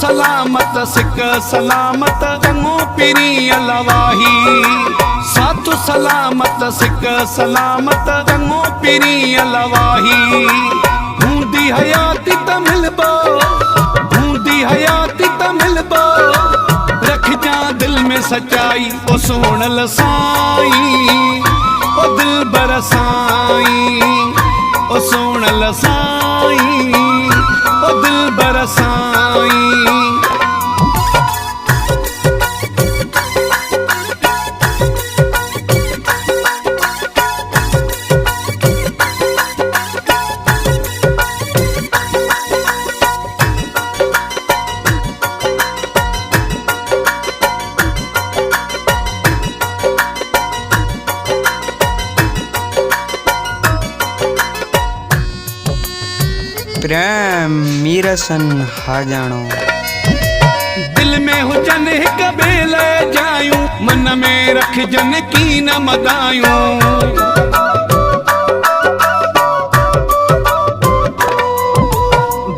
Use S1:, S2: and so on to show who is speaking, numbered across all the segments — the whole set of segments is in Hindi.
S1: सलामत सिक सलामत चङो पिरी अलवाही। साधु सलामत सिक सलामत चङो पिरी अलवाही। हूंदी हयाती त मिलबो, हूंदी हयाती त मिलबो, रखजा दिल में सच्चाई ओ सोहणल साईं, ओ दिल बरसाई, ओ सोहणल साईं, ओ दिल बरसाई।
S2: प्रेम मीरसन हाजाणो।
S1: दिल में हुजन हिक बेल जायूं, मन में रखजन की न मदायूं।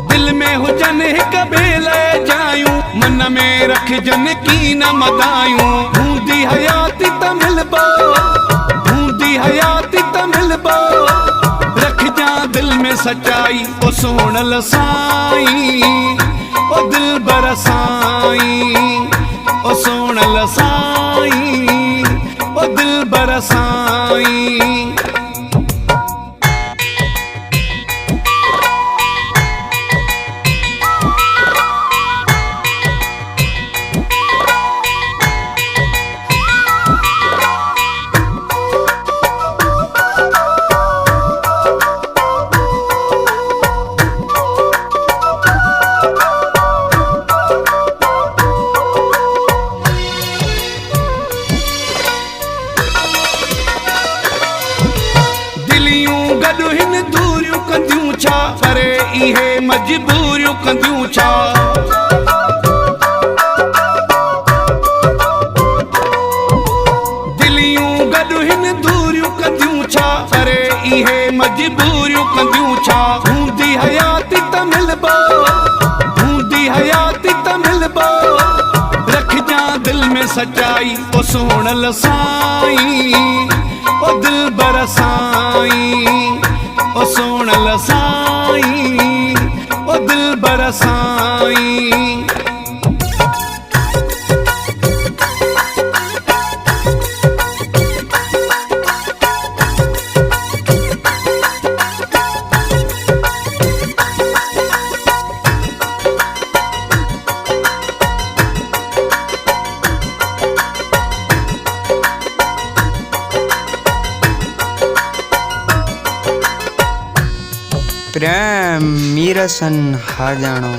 S1: दिल में हुजन हिक बेल जायूं, मन में रखजन की न मदायूं। हूंदी हयाती त मिलबो, हूंदी हयाती त मिलबो, रखजा दिल में सच्चाई ओ सोहणल साईं, ओ दिल बरसाई, ओ सोहणल साईं, ओ दिल बरसाई। परे इहे मजबूरियूं कंदियूं छा, दिलियूं गॾु हिन दूरियूं कंदियूं छा, परे इहे मजबूरियूं कंदियूं छा। हूंदी हयाती त मिलबो, हूंदी हयाती त मिलबो, रखजा दिल में सच्चाई ओ सोहणल साईं, ओ दिल बरसाई, ओ सोहणल साईं, ओ दिल बरसाई।
S2: प्रेम मीरसन हाजाणो।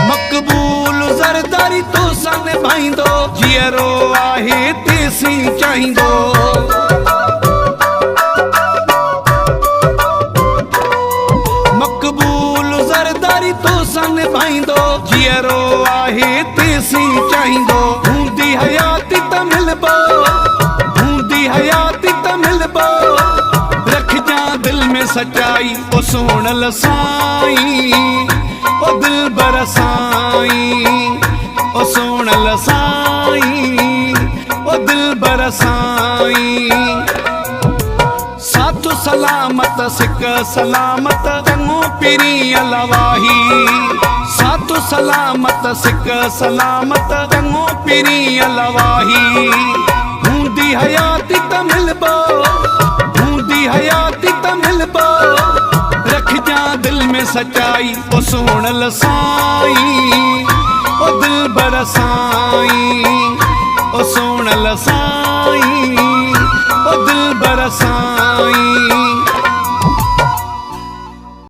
S1: मक़बूल ज़रदारी तो सन भाईंदो, जीअरो आहे तेसी चाहींदो। मक़बूल ज़रदारी तो सन भाईंदो, जीअरो आहे तेसी चाहींदो। हूंदी हयाती त मिलबो, हूंदी हयाती त मिलबो, रखजा दिल में सच्चाई ओ सोहणल साईं, ओ दिल बरसाई, ओ सोहणल साईं, ओ दिल बरसाई। साधु सलामत सिक सलामत चङो पिरी अलवाही। साधु सलामत सिक सलामत चङो पिरी अलवाही। हूंदी हयाती त मिलबो, हूंदी हयाती त मिलबो, रखजा दिल में सच्चाई ओ सोहणल साईं, ओ दिल बरसाई, ओ सोहणल साईं, ओ दिल बरसाई।